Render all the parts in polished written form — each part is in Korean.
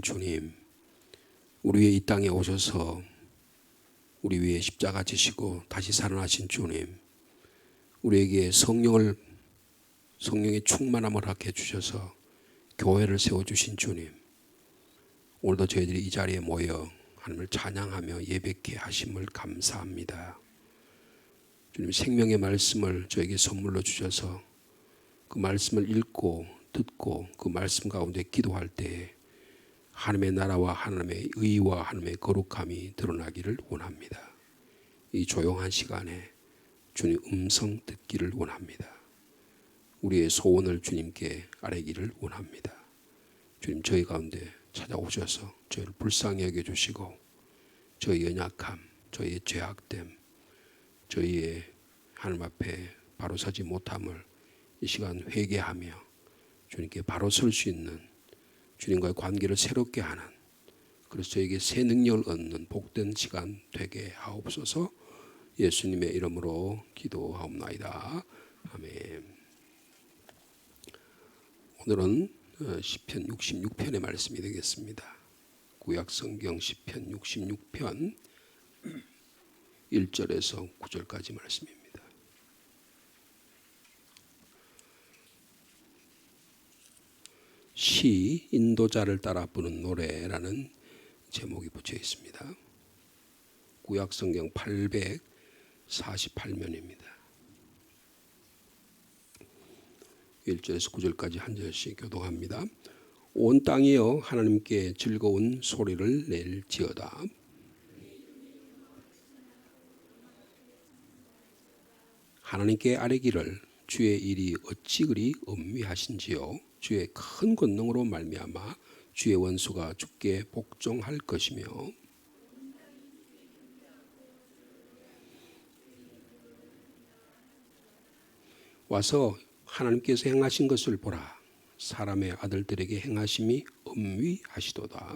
주님, 우리 위해 이 땅에 오셔서 우리 위해 십자가 지시고 다시 살아나신 주님, 우리에게 성령의 충만함을 허락해 주셔서 교회를 세워주신 주님, 오늘도 저희들이 이 자리에 모여 하나님을 찬양하며 예배케 하심을 감사합니다. 주님, 생명의 말씀을 저에게 선물로 주셔서 그 말씀을 읽고 듣고 그 말씀 가운데 기도할 때에 하나님의 나라와 하나님의 의와 하나님의 거룩함이 드러나기를 원합니다. 이 조용한 시간에 주님 음성 듣기를 원합니다. 우리의 소원을 주님께 아뢰기를 원합니다. 주님, 저희 가운데 찾아오셔서 저희를 불쌍히 여겨주시고 저희 연약함, 저희의 죄악됨, 저희의 하나님 앞에 바로 서지 못함을 이 시간 회개하며 주님께 바로 설 수 있는, 주님과의 관계를 새롭게 하는, 그래서 저에게 새 능력을 얻는 복된 시간 되게 하옵소서. 예수님의 이름으로 기도하옵나이다. 아멘. 오늘은 시편 66편의 말씀이 되겠습니다. 구약성경 시편 66편 1절에서 9절까지 말씀입니다. 시 인도자를 따라 부는 노래라는 제목이 붙여 있습니다. 구약성경 848면입니다. 1절에서 9절까지 한 절씩 교독합니다. 온 땅이여 하나님께 즐거운 소리를 낼지어다. 하나님께 아뢰기를 주의 일이 어찌 그리 엄미하신지요. 주의 큰 권능으로 말미암아 주의 원수가 주께 복종할 것이며 와서 하나님께서 행하신 것을 보라. 사람의 아들들에게 행하심이 엄위하시도다.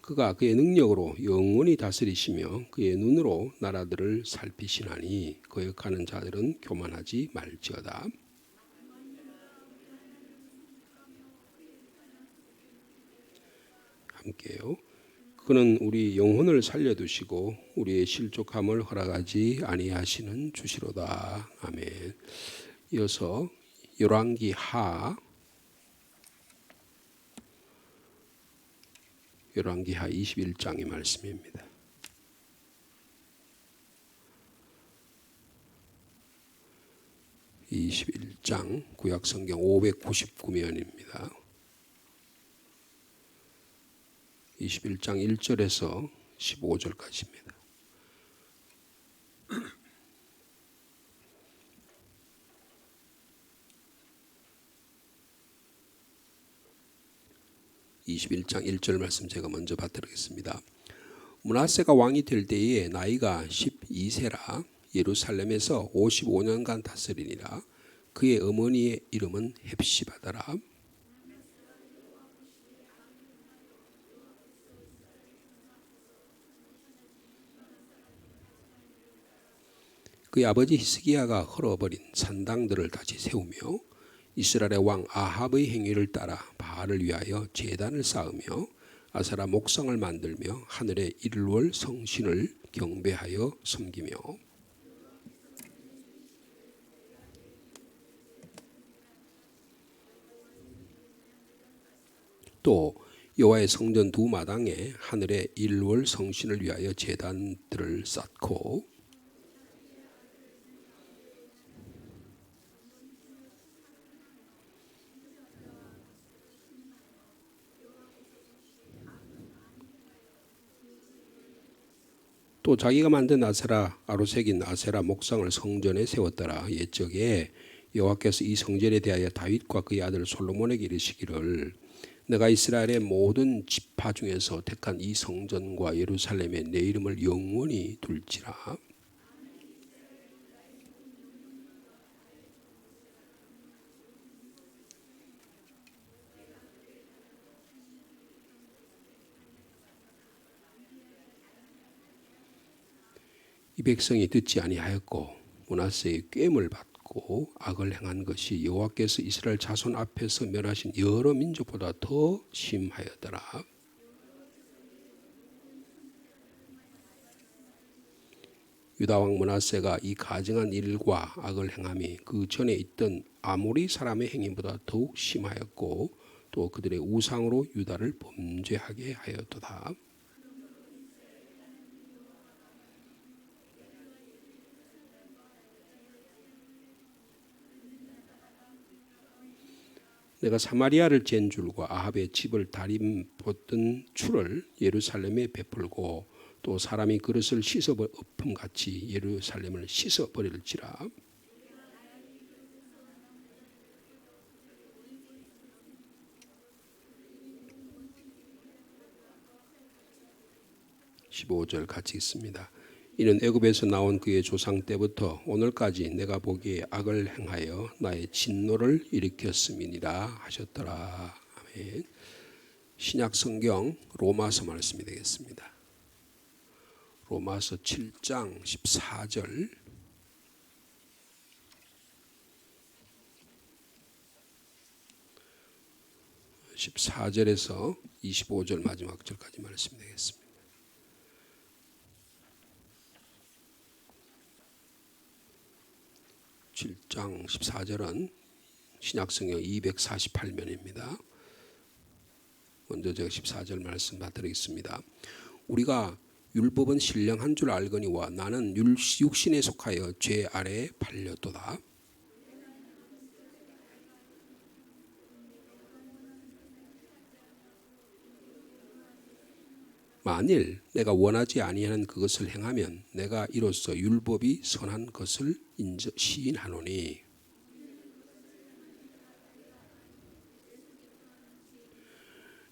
그가 그의 능력으로 영원히 다스리시며 그의 눈으로 나라들을 살피시나니 거역하는 자들은 교만하지 말지어다. 함께요. 그는 우리 영혼을 살려두시고 우리의 실족함을 허락하지 아니하시는 주시로다. 아멘. 이어서 열왕기하 21장의 말씀입니다. 21장 구약성경 599면입니다. 21장 1절에서 15절까지입니다. (21장 1절) 말씀 제가 먼저 받들겠습니다. 므낫세가 왕이 될 때에 나이가 12세라 예루살렘에서 55년간 다스리니라. 그의 어머니의 이름은 헵시바더라. 그의 아버지 히스기야가 헐어버린 산당들을 다시 세우며 이스라엘의 왕 아합의 행위를 따라 바알을 위하여 제단을 쌓으며 아세라 목상을 만들며 하늘의 일월 성신을 경배하여 섬기며 또 여호와의 성전 두 마당에 하늘의 일월 성신을 위하여 제단들을 쌓고 또 자기가 만든 아세라 아로 새긴 아세라 목상을 성전에 세웠더라. 옛적에 여호와께서 이 성전에 대하여 다윗과 그의 아들 솔로몬에게 이르시기를 내가 이스라엘의 모든 지파 중에서 택한 이 성전과 예루살렘에 내 이름을 영원히 둘지라. 이 백성이 듣지 아니하였고 므낫세의 꾀임을 받고 악을 행한 것이 여호와께서 이스라엘 자손 앞에서 멸하신 여러 민족보다 더 심하였더라. 유다 왕 므낫세가 이 가증한 일과 악을 행함이 그 전에 있던 아모리 사람의 행위보다 더욱 심하였고 또 그들의 우상으로 유다를 범죄하게 하였도다. 내가 사마리아를 잰 줄과 아합의 집을 다림 벗던 추를 예루살렘에 베풀고 또 사람이 그릇을 씻어 엎음같이 예루살렘을 씻어 버릴지라. (15절) 같이 있습니다. 이는 애굽에서 나온 그의 조상 때부터 오늘까지 내가 보기에 악을 행하여 나의 진노를 일으켰음이니라 하셨더라. 아멘. 신약 성경 로마서 말씀이 되겠습니다. 로마서 7장 14절 14절에서 25절 마지막 절까지 말씀이 되겠습니다. (7장 14절은 신약성경 248면입니다. 먼저 제가 14절 말씀 받드리겠습니다. 우리가 율법은 신령한 줄 알거니와 나는 육신에 속하여 죄 아래에 팔렸도다. 만일 내가 원하지 아니하는 그것을 행하면 내가 이로써 율법이 선한 것을 시인하노니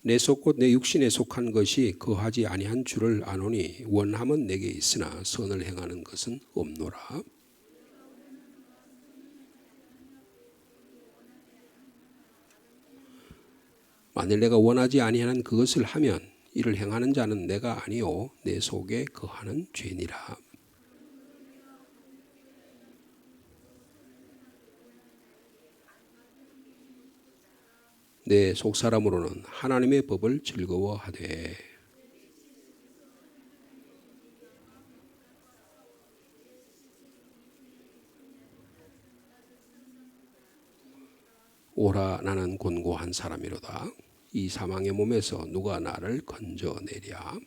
내 속 곧 내 육신에 속한 것이 거하지 아니한 줄을 아노니 원함은 내게 있으나 선을 행하는 것은 없노라. 만일 내가 원하지 아니하는 그것을 하면 이를 행하는 자는 내가 아니요 내 속에 거하는 죄니라. 내 속사람으로는 하나님의 법을 즐거워하되 오라 나는 곤고한 사람이로다. 이 사망의 몸에서 누가 나를 건져내랴.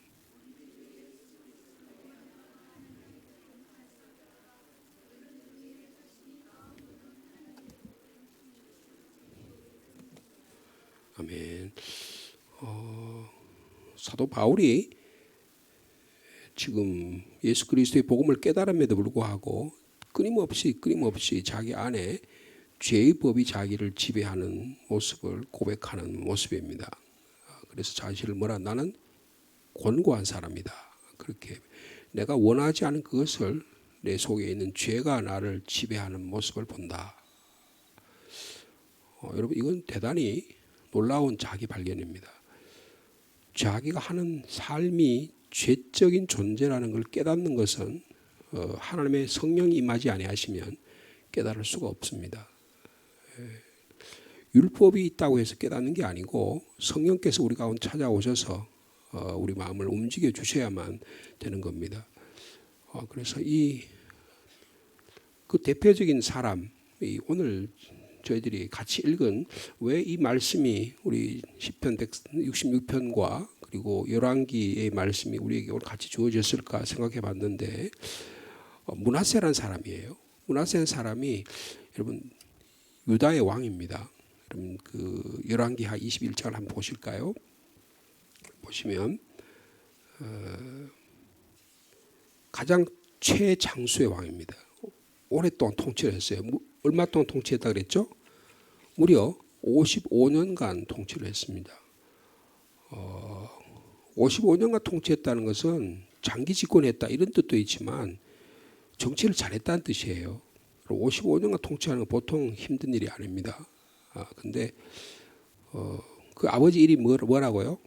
아멘. 사도 바울이 지금 예수 그리스도의 복음을 깨달음에도 불구하고 끊임없이 자기 안에 죄의 법이 자기를 지배하는 모습을 고백하는 모습입니다. 그래서 자신을 뭐라 나는 곤고한 사람이다. 그렇게 내가 원하지 않은 그것을 내 속에 있는 죄가 나를 지배하는 모습을 본다. 여러분 이건 대단히 놀라운 자기 발견입니다. 자기가 하는 삶이 죄적인 존재라는 걸 깨닫는 것은 하나님의 성령이 임하지 아니하시면 깨달을 수가 없습니다. 율법이 있다고 해서 깨닫는 게 아니고 성령께서 우리 가운데 찾아오셔서 우리 마음을 움직여 주셔야만 되는 겁니다. 그래서 그 대표적인 사람이 오늘 저희들이 같이 읽은 왜 이 말씀이 우리 시편 166편과 그리고 열왕기의 말씀이 우리에게 오늘 같이 주어졌을까 생각해 봤는데 므낫세라는 사람이에요. 므낫세라는 사람이 여러분 유다의 왕입니다. 그럼 그 열왕기하 21장을 한번 보실까요? 보시면 가장 최장수의 왕입니다. 오랫동안 통치를 했어요. 얼마 동안 통치했다 그랬죠? 무려 55년간 통치를 했습니다. 55년간 통치했다는 것은 장기 집권했다 이런 뜻도 있지만 정치를 잘했다는 뜻이에요. 55년간 통치하는 건 보통 힘든 일이 아닙니다. 근데 그 아버지 이름이 뭐라고요?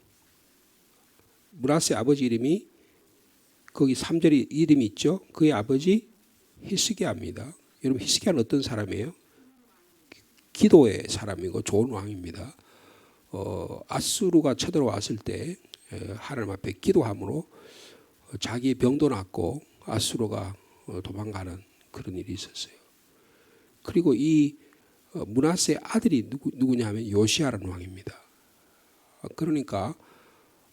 므낫세 아버지 이름이 거기 3절에 이름이 있죠. 그의 아버지 히스기야입니다. 여러분 히스기야는 어떤 사람이에요? 기도의 사람이고 좋은 왕입니다. 아수르가 쳐들어왔을 때 하나님 앞에 기도함으로 자기의 병도 낫고 아수르가 도망가는 그런 일이 있었어요. 그리고 이 므낫세의 아들이 누구냐면 요시야라는 왕입니다. 그러니까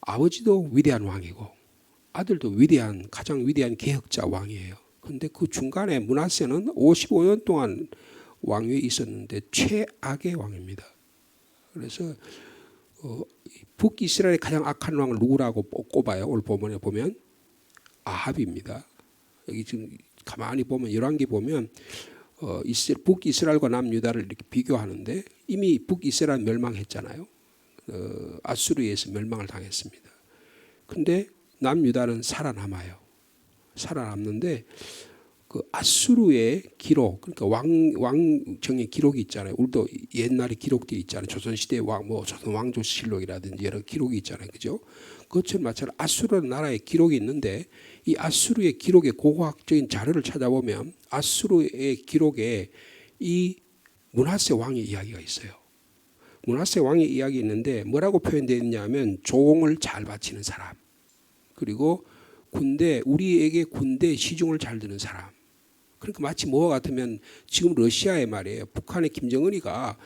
아버지도 위대한 왕이고 아들도 가장 위대한 개혁자 왕이에요. 그런데 그 중간에 므낫세는 55년 동안 왕위에 있었는데 최악의 왕입니다. 그래서 북이스라엘의 가장 악한 왕을 누구라고 꼽아요? 오늘 본문에 보면 아합입니다. 여기 지금 가만히 보면 열왕기 보면 북이스라엘과 남유다를 이렇게 비교하는데 이미 북이스라엘 멸망했잖아요. 아수르에 의해서 멸망을 당했습니다. 근데 남유다는 살아남아요. 살아남는데 그 아수르의 기록, 그러니까 왕정의 기록이 있잖아요. 우리도 옛날에 기록들이 있잖아요. 조선시대 조선 왕조실록이라든지 여러 기록이 있잖아요. 그죠? 그것처럼 마찬가지로 아수르 나라의 기록이 있는데 이 아수르의 기록의 고고학적인 자료를 찾아보면 아수르의 기록에 이 므낫세 왕의 이야기가 있어요. 므낫세 왕의 이야기 있는데 뭐라고 표현되어 있냐면 종을 잘 바치는 사람, 그리고 우리에게 군대 시중을 잘 드는 사람. 그러니까 마치 뭐와 같으면 지금 러시아의 말이에요. 북한의 김정은이가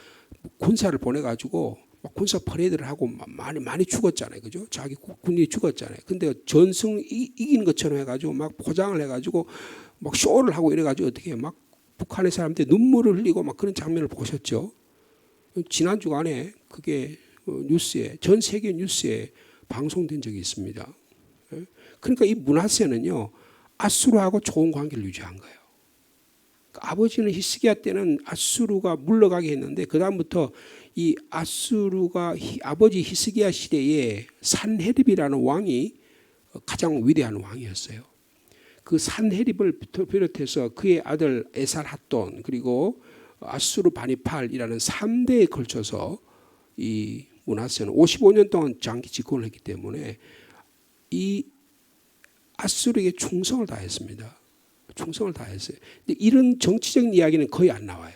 군사를 보내가지고 군사 퍼레이드를 하고 많이 죽었잖아요. 그죠? 자기 군인이 죽었잖아요. 근데 전승 이기는 것처럼 해가지고 막 포장을 해가지고 막 쇼를 하고 이래가지고 어떻게 막 북한의 사람들이 눈물을 흘리고 막 그런 장면을 보셨죠? 지난 주간에 그게 뉴스에, 전 세계 뉴스에 방송된 적이 있습니다. 그러니까 이 므낫세는요 아수르하고 좋은 관계를 유지한 거예요. 아버지는 히스기야 때는 아수르가 물러가게 했는데 그 다음부터 이 아수르가 아버지 히스기야 시대에 산헤립이라는 왕이 가장 위대한 왕이었어요. 그 산헤립을 비롯해서 그의 아들 에살핫돈 그리고 아수르 바니팔이라는 3대에 걸쳐서 이 므낫세는 55년 동안 장기 집권을 했기 때문에 이 아수르에게 충성을 다했습니다. 충성을 다했어요. 근데 이런 정치적인 이야기는 거의 안 나와요.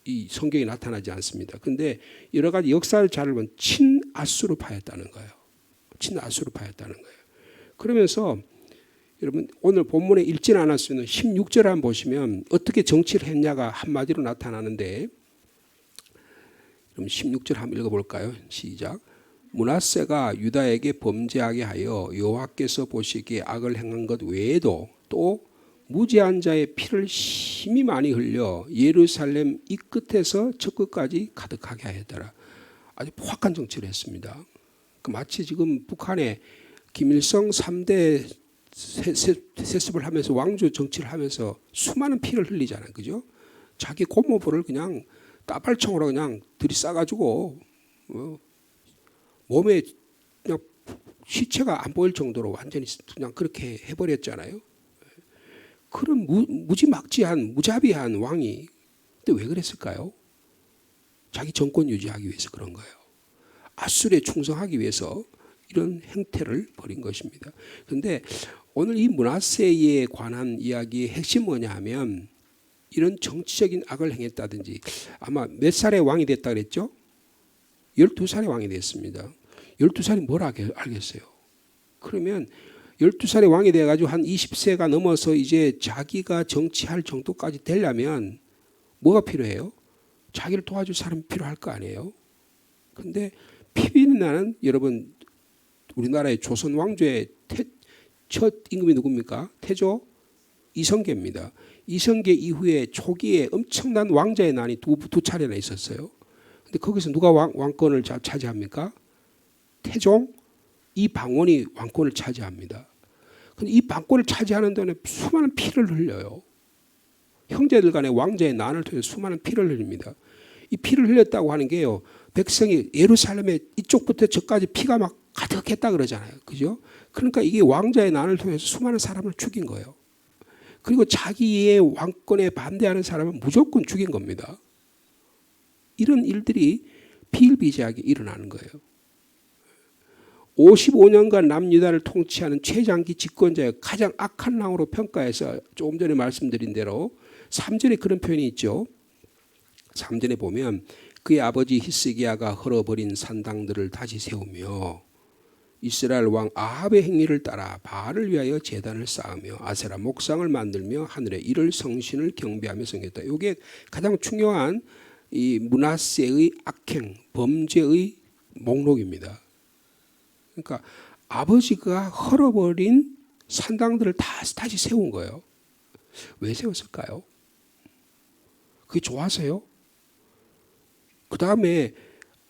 이 성경에 나타나지 않습니다. 그런데 여러 가지 역사를 잘 보면 친아수르파였다는 거예요. 친아수르파였다는 거예요. 그러면서 여러분 오늘 본문에 읽지는 않았으면 16절 한번 보시면 어떻게 정치를 했냐가 한마디로 나타나는데 그럼 16절 한번 읽어볼까요? 시작. 므낫세가 유다에게 범죄하게 하여 여호와께서 보시기에 악을 행한 것 외에도 또 무죄한 자의 피를 심히 많이 흘려 예루살렘 이 끝에서 저 끝까지 가득하게 하였더라. 아주 포악한 정치를 했습니다. 마치 지금 북한의 김일성 3대 세습을 하면서 왕조 정치를 하면서 수많은 피를 흘리잖아요. 그죠? 자기 고모부를 그냥 따발총으로 그냥 들이싸가지고 몸에 그냥 시체가 안 보일 정도로 완전히 그냥 그렇게 해버렸잖아요. 그런 무지막지한 무자비한 왕이 근데 왜 그랬을까요? 자기 정권 유지하기 위해서 그런 거예요. 아수르에 충성하기 위해서 이런 행태를 벌인 것입니다. 그런데 오늘 이 므낫세에 관한 이야기의 핵심이 뭐냐 하면 이런 정치적인 악을 행했다든지 아마 몇 살에 왕이 됐다 그랬죠? 12살에 왕이 됐습니다. 12살이 뭘 알겠어요? 그러면 12살에 왕이 돼가지고 한 20세가 넘어서 이제 자기가 정치할 정도까지 되려면 뭐가 필요해요? 자기를 도와줄 사람이 필요할 거 아니에요? 근데 피비린나는 여러분 우리나라의 조선 왕조의 첫 임금이 누굽니까? 태조 이성계입니다. 이성계 이후에 초기에 엄청난 왕자의 난이 두 차례나 있었어요. 근데 거기서 누가 왕권을 차지합니까? 태종 이방원이 왕권을 차지합니다. 근데 이 왕권을 차지하는 데는 수많은 피를 흘려요. 형제들 간의 왕자의 난을 통해서 수많은 피를 흘립니다. 이 피를 흘렸다고 하는 게요. 백성이 예루살렘에 이쪽부터 저까지 피가 막 가득했다 그러잖아요. 그죠? 그러니까 이게 왕자의 난을 통해서 수많은 사람을 죽인 거예요. 그리고 자기의 왕권에 반대하는 사람은 무조건 죽인 겁니다. 이런 일들이 비일비재하게 일어나는 거예요. 55년간 남유다를 통치하는 최장기 집권자의 가장 악한 왕으로 평가해서 조금 전에 말씀드린 대로 3절에 그런 표현이 있죠. 3절에 보면 그의 아버지 히스기야가 헐어버린 산당들을 다시 세우며 이스라엘 왕 아합의 행위를 따라 바알을 위하여 제단을 쌓으며 아세라 목상을 만들며 하늘의 이를 성신을 경배하며 성했다. 이게 가장 중요한 이 므낫세의 악행, 범죄의 목록입니다. 그러니까 아버지가 헐어버린 산당들을 다시 세운 거예요. 왜 세웠을까요? 그게 좋아서요? 그 다음에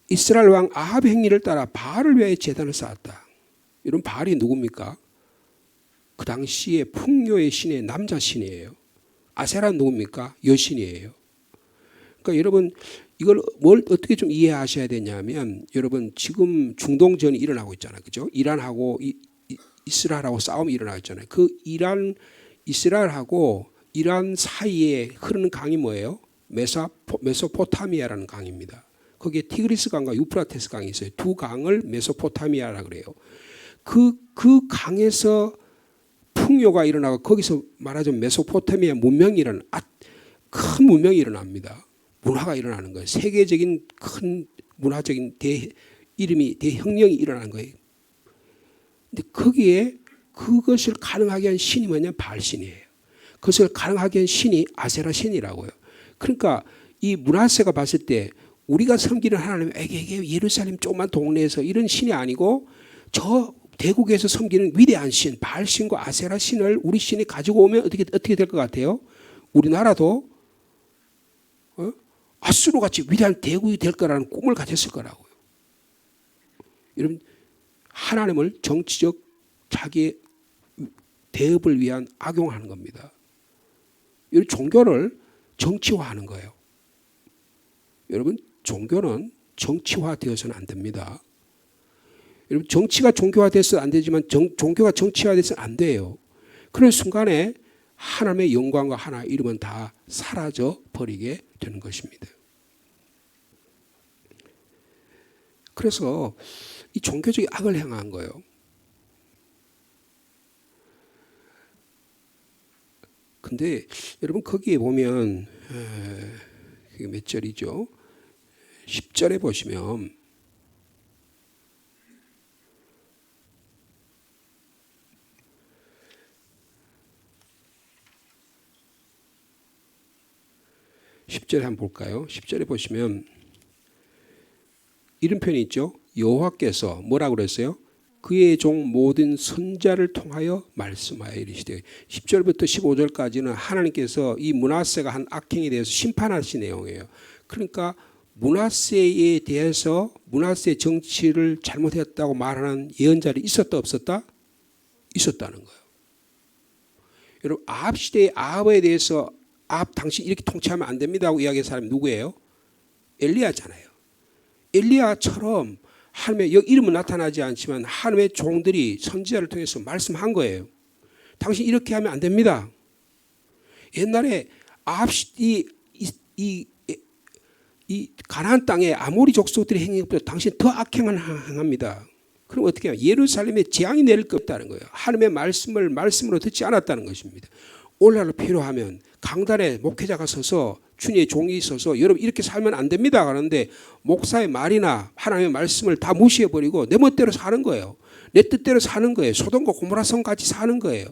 이스라엘 왕 아합의 행위를 따라 바알을 위하여 제단을 쌓았다. 이런 바알이 누굽니까? 그 당시에 풍요의 신의 남자 신이에요. 아세라는 누굽니까? 여신이에요. 그러니까 여러분 이걸 뭘 어떻게 좀 이해하셔야 되냐면 여러분 지금 중동전이 일어나고 있잖아요. 그죠? 이란하고 이스라엘하고 싸움이 일어나고 있잖아요. 그 이스라엘하고 이란 사이에 흐르는 강이 뭐예요? 메소포타미아라는 강입니다. 거기에 티그리스 강과 유프라테스 강이 있어요. 두 강을 메소포타미아라 그래요. 그 강에서 풍요가 일어나고 거기서 말하자면 메소포타미아 문명이 큰 문명이 일어납니다. 문화가 일어나는 거예요. 세계적인 큰 문화적인 대혁명이 일어나는 거예요. 근데 거기에 그것을 가능하게 한 신이 뭐냐면 바알신이에요. 그것을 가능하게 한 신이 아세라 신이라고요. 그러니까 이 므낫세가 봤을 때 우리가 섬기는 하나님에게 예루살렘 조그만 동네에서 이런 신이 아니고 저 대국에서 섬기는 위대한 신, 바알신과 아세라 신을 우리 신이 가지고 오면 어떻게 될 것 같아요? 우리나라도 아수르 같이 위대한 대국이 될 거라는 꿈을 가졌을 거라고요. 여러분 하나님을 정치적 자기의 대업을 위한 악용하는 겁니다. 이 종교를 정치화하는 거예요. 여러분 종교는 정치화되어서는 안 됩니다. 여러분 정치가 종교화돼서는 안 되지만 종교가 정치화돼서는 안 돼요. 그런 순간에 하나님의 영광과 하나의 이름은 다 사라져 버리게 되는 것입니다. 그래서 이 종교적인 악을 행한 거예요. 근데 여러분 거기에 보면 그게 몇 절이죠? 10절에 보시면 한번 볼까요? 10절에 보시면 이런 표현이 있죠. 여호와께서 뭐라고 그랬어요? 그의 종 모든 선자를 통하여 말씀하여 이르시되 10절부터 15절까지는 하나님께서 이 므낫세가 한 악행에 대해서 심판하신 내용이에요. 그러니까 므낫세에 대해서 므낫세 정치를 잘못했다고 말하는 예언자들이 있었다 없었다? 있었다는 거예요. 여러분 아합 시대의 아합에 대해서 아합 당신 이렇게 통치하면 안 됩니다 하고 이야기한 사람이 누구예요? 엘리야잖아요. 엘리야처럼 하나님의 여기 이름은 나타나지 않지만 하나님의 종들이 선지자를 통해서 말씀한 거예요. 당신 이렇게 하면 안 됩니다. 옛날에 아합 이 가나안 땅에 아모리 족속들이 행한 것보다 당신 더 악행을 행합니다. 그럼 어떻게 해요? 예루살렘에 재앙이 내릴 것 없다는 거예요. 하나님의 말씀을 말씀으로 듣지 않았다는 것입니다. 오늘날 필요하면 강단에 목회자가 서서 주님의 종이 있어서 여러분 이렇게 살면 안 됩니다 하는데 목사의 말이나 하나님의 말씀을 다 무시해버리고 내 멋대로 사는 거예요. 내 뜻대로 사는 거예요. 소돔과 고모라 성같이 사는 거예요.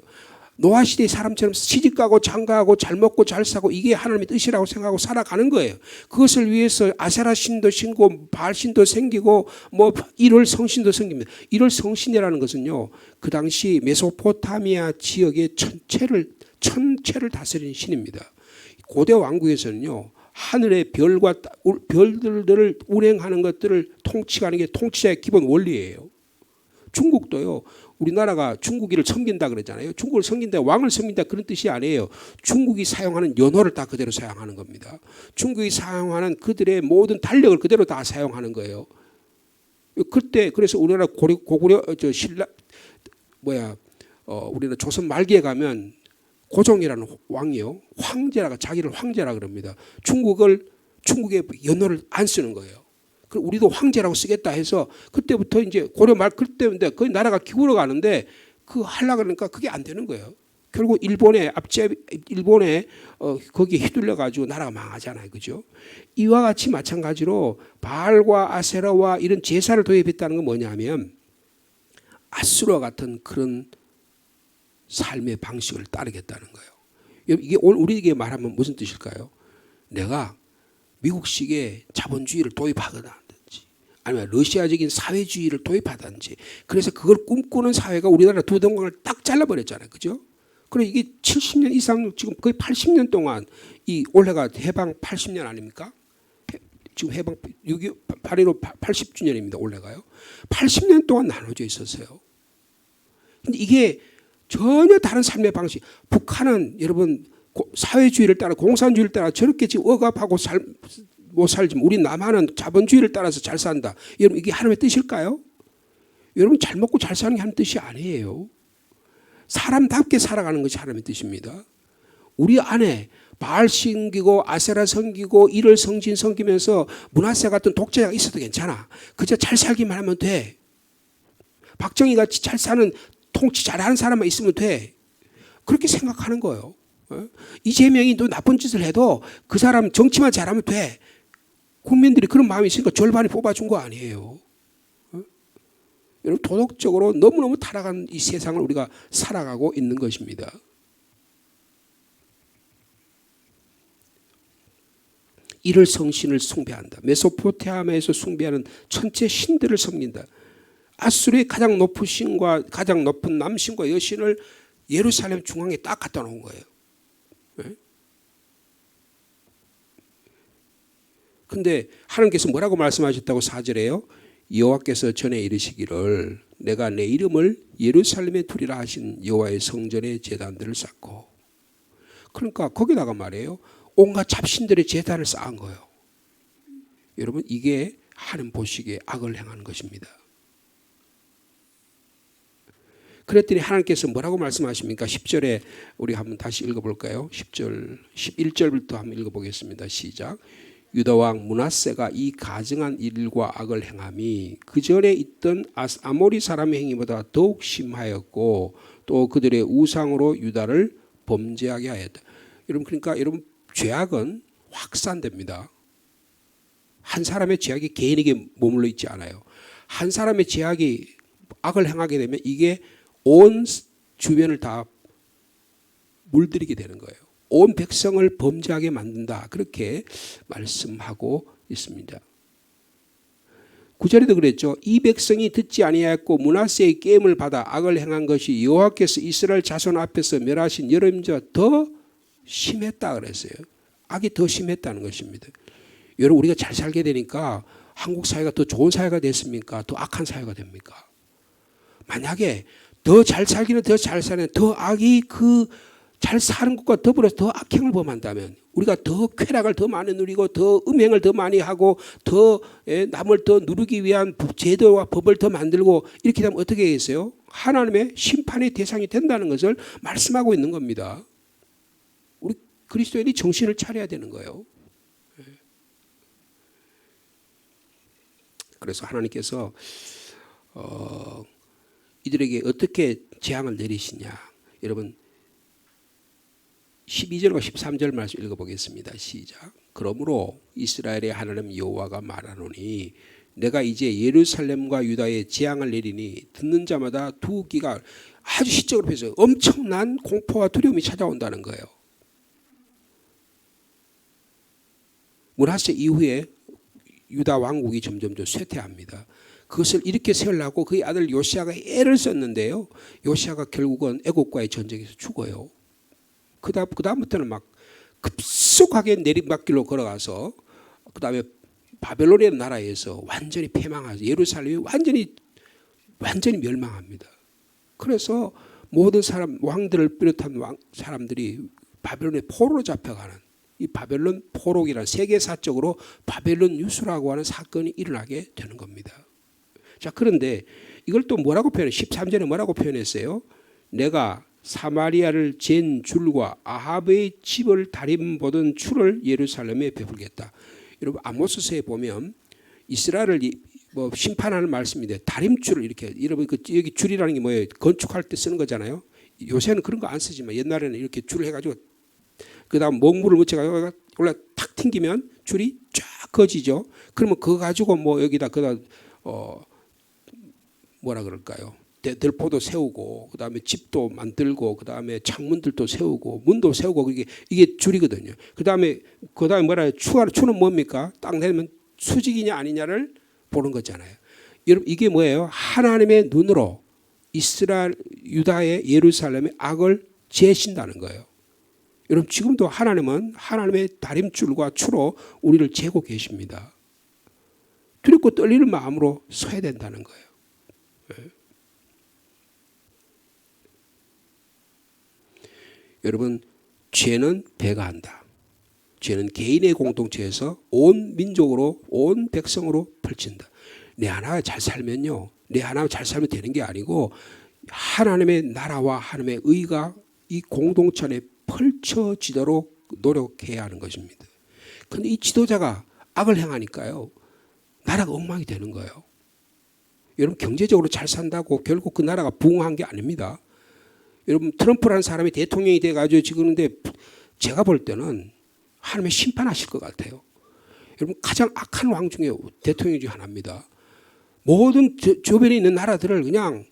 노아 시대의 사람처럼 시집가고 장가하고 잘 먹고 잘 사고 이게 하나님의 뜻이라고 생각하고 살아가는 거예요. 그것을 위해서 아세라 신도 신고 바알 신도 생기고 뭐 일월 성신도 생깁니다. 일월 성신이라는 것은요 그 당시 메소포타미아 지역의 천체를 다스리는 신입니다. 고대 왕국에서는요 하늘의 별들을 운행하는 것들을 통치하는 게 통치자의 기본 원리예요. 중국도요. 우리나라가 중국이를 섬긴다 그러잖아요. 중국을 섬긴다, 왕을 섬긴다 그런 뜻이 아니에요. 중국이 사용하는 연호를 다 그대로 사용하는 겁니다. 중국이 사용하는 그들의 모든 달력을 그대로 다 사용하는 거예요. 그때 그래서 우리나라 고구려 우리는 조선 말기에 가면 고종이라는 왕이요 황제라가 자기를 황제라 그럽니다. 중국의 연호를 안 쓰는 거예요. 우리도 황제라고 쓰겠다 해서 그때부터 이제 고려 말 그때인데 거의 나라가 기울어 가는데 그 하려고 그러니까 그게 안 되는 거예요. 결국 일본에 거기에 휘둘려 가지고 나라가 망하잖아요. 그죠? 이와 같이 마찬가지로 바알과 아세라와 이런 제사를 도입했다는 건 뭐냐면 아수르와 같은 그런 삶의 방식을 따르겠다는 거예요. 이게 오늘 우리에게 말하면 무슨 뜻일까요? 내가 미국식의 자본주의를 도입하거나든지 아니면 러시아적인 사회주의를 도입하든지 그래서 그걸 꿈꾸는 사회가 우리나라 두 동강을 딱 잘라버렸잖아요. 그죠? 그래 이게 70년 이상 지금 거의 80년 동안 이 올해가 해방 80년 아닙니까? 지금 해방 8.15 80주년입니다. 올해가요. 80년 동안 나눠져 있었어요. 근데 이게 전혀 다른 삶의 방식. 북한은 여러분 사회주의를 따라 공산주의를 따라 저렇게 지금 억압하고 못 살지만 우리 남한은 자본주의를 따라서 잘 산다. 여러분 이게 하나님의 뜻일까요? 여러분 잘 먹고 잘 사는 게 하나님의 뜻이 아니에요. 사람답게 살아가는 것이 하나님의 뜻입니다. 우리 안에 바알 섬기고 아세라 섬기고 이를 성진 섬기면서 므낫세 같은 독재자가 있어도 괜찮아. 그저 잘 살기만 하면 돼. 박정희 같이 잘 사는 통치 잘하는 사람만 있으면 돼. 그렇게 생각하는 거예요. 이재명이 또 나쁜 짓을 해도 그 사람 정치만 잘하면 돼. 국민들이 그런 마음이 있으니까 절반이 뽑아준 거 아니에요. 여러분 도덕적으로 너무너무 타락한 이 세상을 우리가 살아가고 있는 것입니다. 이를 성신을 숭배한다. 메소포타미아에서 숭배하는 천체 신들을 섬긴다. 아수르의 가장 높은 신과 가장 높은 남신과 여신을 예루살렘 중앙에 딱 갖다 놓은 거예요. 그런데 하나님께서 뭐라고 말씀하셨다고 4절에요? 여호와께서 전에 이르시기를 내가 내 이름을 예루살렘에 두리라 하신 여호와의 성전에 제단들을 쌓고, 그러니까 거기다가 말이에요, 온갖 잡신들의 제단을 쌓은 거예요. 여러분 이게 하나님 보시기에 악을 행하는 것입니다. 그랬더니 하나님께서 뭐라고 말씀하십니까? 10절에 우리 한번 다시 읽어볼까요? 10절, 11절부터 한번 읽어보겠습니다. 시작. 유다 왕 므낫세가 이 가증한 일과 악을 행함이 그 전에 있던 아모리 사람의 행위보다 더욱 심하였고 또 그들의 우상으로 유다를 범죄하게 하였다. 여러분 그러니까 여러분 죄악은 확산됩니다. 한 사람의 죄악이 개인에게 머물러 있지 않아요. 한 사람의 죄악이 악을 행하게 되면 이게 온 주변을 다 물들이게 되는 거예요. 온 백성을 범죄하게 만든다. 그렇게 말씀하고 있습니다. 9절에도 그랬죠. 이 백성이 듣지 아니하였고 므낫세의 게임을 받아 악을 행한 것이 여호와께서 이스라엘 자손 앞에서 멸하신 여름자 더 심했다 그랬어요. 악이 더 심했다는 것입니다. 여러분 우리가 잘 살게 되니까 한국 사회가 더 좋은 사회가 됐습니까? 더 악한 사회가 됩니까? 만약에 더 잘 살기는 더 잘 사는 더 악이 그 잘 사는 것과 더불어서 더 악행을 범한다면 우리가 더 쾌락을 더 많이 누리고 더 음행을 더 많이 하고 더 남을 더 누르기 위한 제도와 법을 더 만들고 이렇게 되면 어떻게 되겠어요? 하나님의 심판의 대상이 된다는 것을 말씀하고 있는 겁니다. 우리 그리스도인이 정신을 차려야 되는 거예요. 그래서 하나님께서 이들에게 어떻게 재앙을 내리시냐. 여러분 12절과 13절 말씀 읽어보겠습니다. 시작. 그러므로 이스라엘의 하나님 여호와가 말하노니 내가 이제 예루살렘과 유다에 재앙을 내리니 듣는 자마다 두 귀가 아주 시적으로 해서 엄청난 공포와 두려움이 찾아온다는 거예요. 므낫세 이후에 유다 왕국이 점점 쇠퇴합니다. 그것을 이렇게 세우려고 그의 아들 요시아가 애를 썼는데요. 요시아가 결국은 애국과의 전쟁에서 죽어요. 그다음부터는 막 급속하게 내리막길로 걸어가서 그다음에 바벨론이라는 나라에서 완전히 패망하죠. 예루살렘이 완전히 멸망합니다. 그래서 모든 사람 왕들을 비롯한 사람들이 바벨론의 포로로 잡혀가는 이 바벨론 포로기라는 세계사적으로 바벨론 유수라고 하는 사건이 일어나게 되는 겁니다. 자, 그런데 이걸 또 뭐라고 표현해? 13절에 뭐라고 표현했어요? 내가 사마리아를 잰 줄과 아합의 집을 다림 보던 추를 예루살렘에 베풀겠다. 여러분 아모스서에 보면 이스라엘을 뭐 심판하는 말씀인데 다림줄을 이렇게 여러분 여기 줄이라는 게 뭐예요? 건축할 때 쓰는 거잖아요. 요새는 그런 거 안 쓰지만 옛날에는 이렇게 줄을 해가지고 그다음 먹물을 묻혀가지고 올라 탁 튕기면 줄이 쫙 거지죠. 그러면 그거 가지고 뭐 여기다 그다 뭐라 그럴까요? 들포도 세우고 그다음에 집도 만들고 그다음에 창문들도 세우고 문도 세우고 이게 줄이거든요. 그다음에 뭐라 추는 뭡니까? 딱 내리면 수직이냐 아니냐를 보는 거잖아요. 여러분 이게 뭐예요? 하나님의 눈으로 이스라엘 유다의 예루살렘의 악을 재신다는 거예요. 여러분 지금도 하나님은 하나님의 다림줄과 추로 우리를 재고 계십니다. 두렵고 떨리는 마음으로 서야 된다는 거예요. 네. 여러분 죄는 배가한다. 죄는 개인의 공동체에서 온 민족으로 온 백성으로 펼친다. 내 하나 잘 살면요. 내 하나 잘 살면 되는 게 아니고 하나님의 나라와 하나님의 의가 이 공동체 안에 펼쳐지도록 노력해야 하는 것입니다. 그런데 이 지도자가 악을 행하니까요. 나라가 엉망이 되는 거예요. 여러분 경제적으로 잘 산다고 결국 그 나라가 부흥한 게 아닙니다. 여러분 트럼프라는 사람이 대통령이 돼가지고 지금 근데 제가 볼 때는 하나님의 심판하실 것 같아요. 여러분 가장 악한 왕 중에 대통령 중 하나입니다. 모든 주변에 있는 나라들을 그냥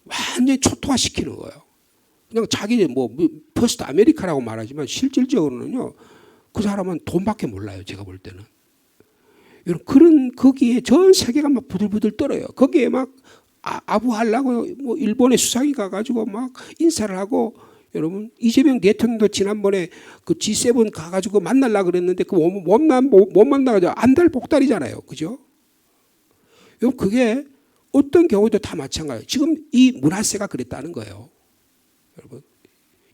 완전히 초토화시키는 거예요. 그냥 자기 뭐 퍼스트 아메리카라고 말하지만 실질적으로는요 그 사람은 돈밖에 몰라요. 제가 볼 때는. 여러분 그런 거기에 전 세계가 막 부들부들 떨어요. 거기에 막 아부하려고 뭐 일본의 수상이 가가지고 막 인사를 하고 여러분 이재명 대통령도 지난번에 그 G7 가가지고 만나려고 그랬는데 그 못 만나가지고 안달복달이잖아요. 그죠? 여러분 그게 어떤 경우도 다 마찬가지예요. 지금 이 므낫세가 그랬다는 거예요. 여러분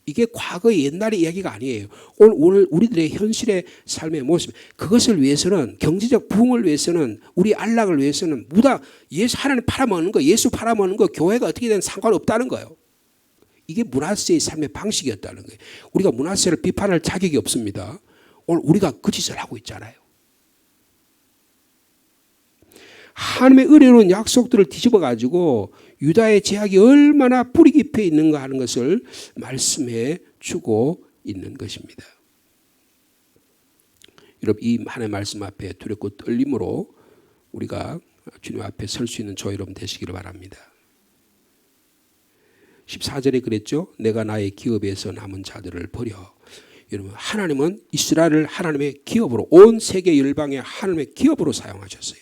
이게 과거의 옛날의 이야기가 아니에요. 오늘 우리들의 현실의 삶의 모습 그것을 위해서는 경제적 부흥을 위해서는 우리 안락을 위해서는 예수 하나님 팔아먹는 거 예수 팔아먹는 거 교회가 어떻게 되든 상관없다는 거예요. 이게 므낫세의 삶의 방식이었다는 거예요. 우리가 므낫세를 비판할 자격이 없습니다. 오늘 우리가 그 짓을 하고 있잖아요. 하나님의 은혜로운 약속들을 뒤집어 가지고 유다의 제약이 얼마나 뿌리 깊이 있는가 하는 것을 말씀해 주고 있는 것입니다. 여러분 이 하나님의 말씀 앞에 두렵고 떨림으로 우리가 주님 앞에 설 수 있는 저 여러분 되시기를 바랍니다. 14절에 그랬죠. 내가 나의 기업에서 남은 자들을 버려. 여러분 하나님은 이스라엘을 하나님의 기업으로 온 세계 열방의 하나님의 기업으로 사용하셨어요.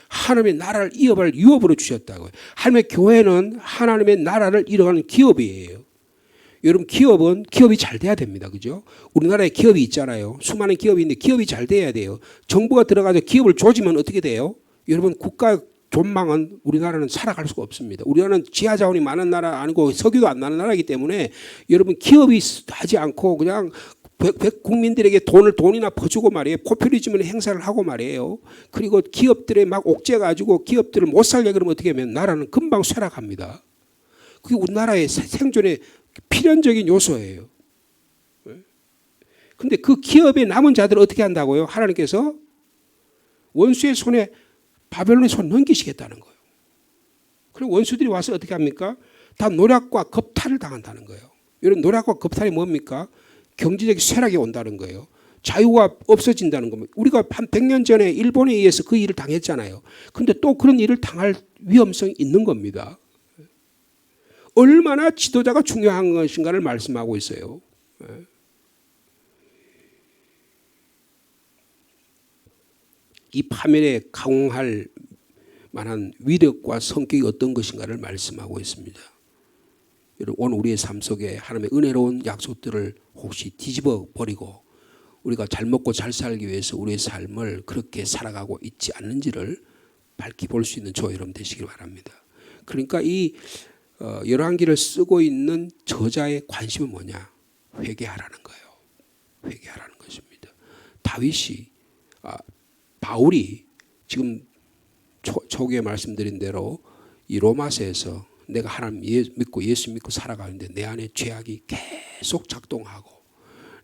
하나님의 나라를 이어갈 유업으로 주셨다고요. 하나님의 교회는 하나님의 나라를 이뤄가는 기업이에요. 여러분 기업이 잘 돼야 됩니다. 그죠? 우리나라에 기업이 있잖아요. 수많은 기업이 있는데 기업이 잘 돼야 돼요. 정부가 들어가서 기업을 조지면 어떻게 돼요? 여러분 국가 존망은 우리나라는 살아갈 수가 없습니다. 우리나라는 지하 자원이 많은 나라 아니고 석유도 안 나는 나라이기 때문에 여러분 기업이 하지 않고 그냥 국민들에게 돈이나 퍼주고 말이에요. 포퓰리즘을 행사를 하고 말이에요. 그리고 기업들에 막 옥죄가지고 기업들을 못 살게 그러면 어떻게 하면 나라는 금방 쇠락합니다. 그게 우리나라의 생존의 필연적인 요소예요. 그런데 그 기업에 남은 자들을 어떻게 한다고요? 하나님께서 원수의 손에 바벨론의 손 넘기시겠다는 거예요. 그리고 원수들이 와서 어떻게 합니까? 다 노략과 겁탈을 당한다는 거예요. 이런 노략과 겁탈이 뭡니까? 경제적 쇠락이 온다는 거예요. 자유가 없어진다는 겁니다. 우리가 한 100년 전에 일본에 의해서 그 일을 당했잖아요. 그런데 또 그런 일을 당할 위험성이 있는 겁니다. 얼마나 지도자가 중요한 것인가를 말씀하고 있어요. 이 파멸에 강할 만한 위력과 성격이 어떤 것인가를 말씀하고 있습니다. 여러분 오늘 우리의 삶 속에 하나님의 은혜로운 약속들을 혹시 뒤집어 버리고 우리가 잘 먹고 잘 살기 위해서 우리의 삶을 그렇게 살아가고 있지 않는지를 밝히 볼 수 있는 저 여러분 되시길 바랍니다. 그러니까 이 열왕기를 쓰고 있는 저자의 관심은 뭐냐? 회개하라는 거예요. 회개하라는 것입니다. 바울이 지금 초기에 말씀드린 대로 이 로마서에서 내가 하나님 믿고 예수 믿고 살아가는데 내 안에 죄악이 계속 작동하고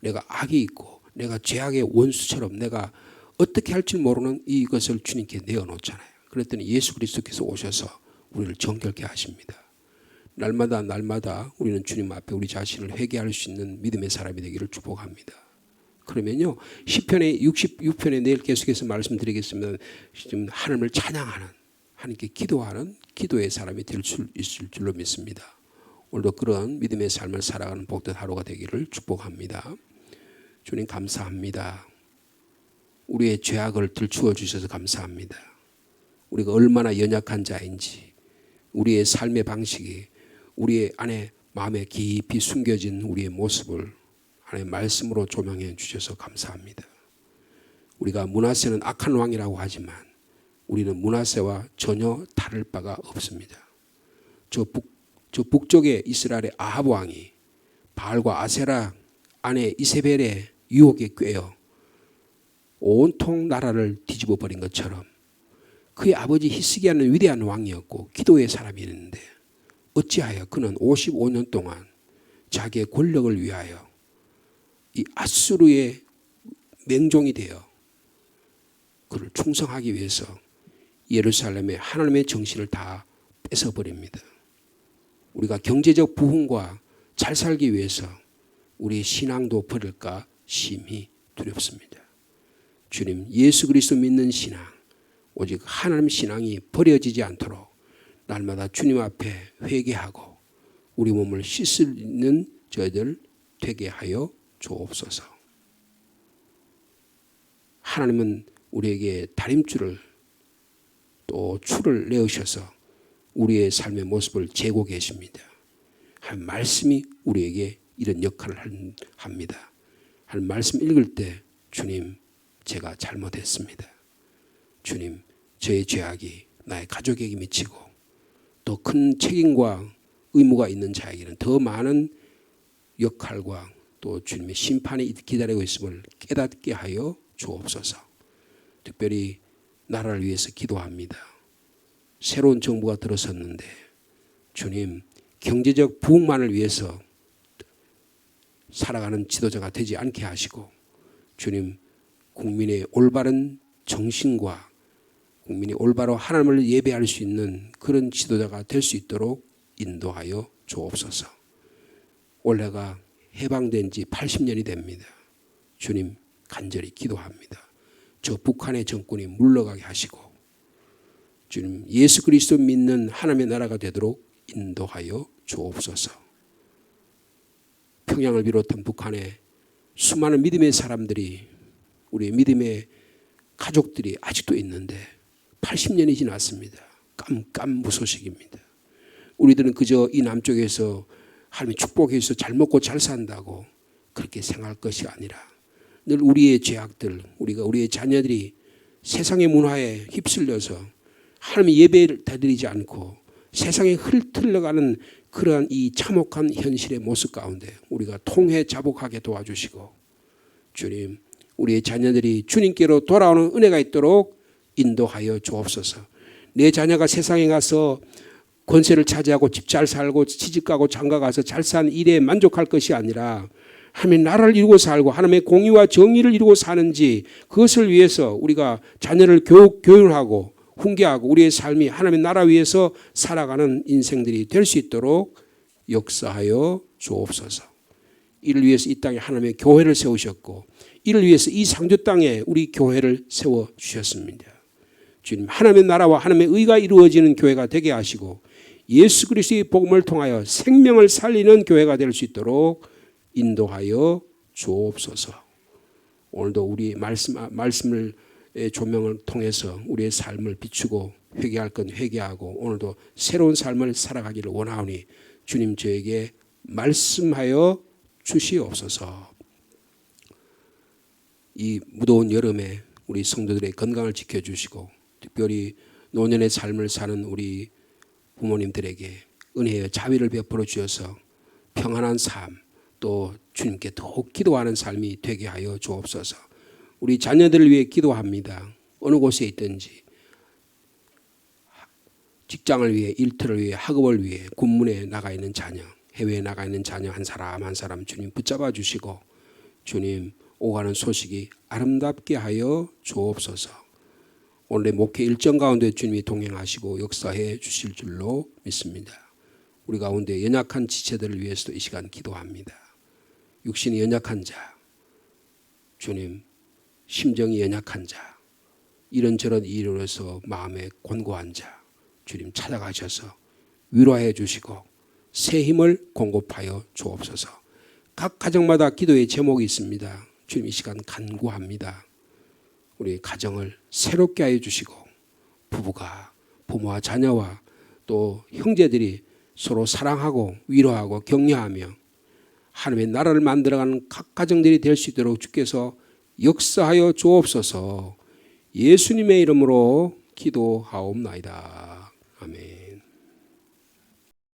내가 악이 있고 내가 죄악의 원수처럼 내가 어떻게 할지 모르는 이것을 주님께 내어놓잖아요. 그랬더니 예수 그리스도께서 오셔서 우리를 정결케 하십니다. 날마다 우리는 주님 앞에 우리 자신을 회개할 수 있는 믿음의 사람이 되기를 축복합니다. 그러면요, 시편의 66편에 내일 계속해서 말씀드리겠습니다. 지금 하나님을 찬양하는, 하나님께 기도하는 기도의 사람이 될 수 있을 줄로 믿습니다. 오늘도 그런 믿음의 삶을 살아가는 복된 하루가 되기를 축복합니다. 주님 감사합니다. 우리의 죄악을 들추어 주셔서 감사합니다. 우리가 얼마나 연약한 자인지, 우리의 삶의 방식이 우리의 안에 마음에 깊이 숨겨진 우리의 모습을 하나님의 말씀으로 조명해 주셔서 감사합니다. 우리가 므낫세는 악한 왕이라고 하지만 우리는 므낫세와 전혀 다를 바가 없습니다. 저 북쪽의 이스라엘의 아합 왕이 바알과 아세라 아내 이세벨의 유혹에 꿰어 온통 나라를 뒤집어 버린 것처럼 그의 아버지 히스기야는 위대한 왕이었고 기도의 사람이었는데 어찌하여 그는 55년 동안 자기의 권력을 위하여 이 아수르의 맹종이 되어 그를 충성하기 위해서 예루살렘의 하나님의 정신을 다 뺏어버립니다. 우리가 경제적 부흥과 잘 살기 위해서 우리의 신앙도 버릴까 심히 두렵습니다. 주님, 예수 그리스도 믿는 신앙, 오직 하나님 신앙이 버려지지 않도록 날마다 주님 앞에 회개하고 우리 몸을 씻는 저희들 되게 하여 주옵소서. 하나님은 우리에게 다림줄을 또 줄을 내으셔서 우리의 삶의 모습을 재고 계십니다. 한 말씀이 우리에게 이런 역할을 합니다. 한 말씀 읽을 때 주님, 제가 잘못했습니다. 주님, 저의 죄악이 나의 가족에게 미치고 더 큰 책임과 의무가 있는 자에게는 더 많은 역할과 또 주님의 심판이 기다리고 있음을 깨닫게 하여 주옵소서. 특별히 나라를 위해서 기도합니다. 새로운 정부가 들어섰는데 주님, 경제적 부흥만을 위해서 살아가는 지도자가 되지 않게 하시고 주님, 국민의 올바른 정신과 국민이 올바로 하나님을 예배할 수 있는 그런 지도자가 될 수 있도록 인도하여 주옵소서. 올해가 해방된 지 80년이 됩니다. 주님, 간절히 기도합니다. 저 북한의 정권이 물러가게 하시고 주님, 예수 그리스도 믿는 하나님의 나라가 되도록 인도하여 주옵소서. 평양을 비롯한 북한의 수많은 믿음의 사람들이, 우리의 믿음의 가족들이 아직도 있는데 80년이 지났습니다. 깜깜무소식입니다. 우리들은 그저 이 남쪽에서 하나님의 축복해서 잘 먹고 잘 산다고 그렇게 생각할 것이 아니라 늘 우리의 죄악들, 우리의 자녀들이 세상의 문화에 휩쓸려서 하나님의 예배를 드리지 않고 세상에 흘러가는 그러한 이 참혹한 현실의 모습 가운데 우리가 통해 자복하게 도와주시고 주님, 우리의 자녀들이 주님께로 돌아오는 은혜가 있도록 인도하여 주옵소서. 내 자녀가 세상에 가서 권세를 차지하고 집 잘 살고 시집가고 장가가서 잘 사는 일에 만족할 것이 아니라 하나님의 나라를 이루고 살고 하나님의 공의와 정의를 이루고 사는지 그것을 위해서 우리가 자녀를 교육하고 훈계하고 우리의 삶이 하나님의 나라 위해서 살아가는 인생들이 될 수 있도록 역사하여 주옵소서. 이를 위해서 이 땅에 하나님의 교회를 세우셨고 이를 위해서 이 상주 땅에 우리 교회를 세워주셨습니다. 주님, 하나님의 나라와 하나님의 의가 이루어지는 교회가 되게 하시고 예수 그리스도의 복음을 통하여 생명을 살리는 교회가 될 수 있도록 인도하여 주옵소서. 오늘도 우리 말씀을 조명을 통해서 우리의 삶을 비추고 회개할 건 회개하고 오늘도 새로운 삶을 살아가기를 원하오니 주님 저에게 말씀하여 주시옵소서. 이 무더운 여름에 우리 성도들의 건강을 지켜주시고 특별히 노년의 삶을 사는 우리 부모님들에게 은혜의 자비를 베풀어 주셔서 평안한 삶 또 주님께 더욱 기도하는 삶이 되게 하여 주옵소서. 우리 자녀들을 위해 기도합니다. 어느 곳에 있든지 직장을 위해, 일터를 위해, 학업을 위해, 군문에 나가 있는 자녀, 해외에 나가 있는 자녀 한 사람 한 사람 주님 붙잡아 주시고 주님 오가는 소식이 아름답게 하여 주옵소서. 오늘의 목회 일정 가운데 주님이 동행하시고 역사해 주실 줄로 믿습니다. 우리 가운데 연약한 지체들을 위해서도 이 시간 기도합니다. 육신이 연약한 자, 주님, 심정이 연약한 자, 이런저런 일로 해서 마음에 곤고한 자, 주님 찾아가셔서 위로해 주시고 새 힘을 공급하여 주옵소서. 각 가정마다 기도의 제목이 있습니다. 주님 이 시간 간구합니다. 우리 가정을 새롭게 하여 주시고 부부가 부모와 자녀와 또 형제들이 서로 사랑하고 위로하고 격려하며 하나님의 나라를 만들어가는 각 가정들이 될 수 있도록 주께서 역사하여 주옵소서. 예수님의 이름으로 기도하옵나이다. 아멘.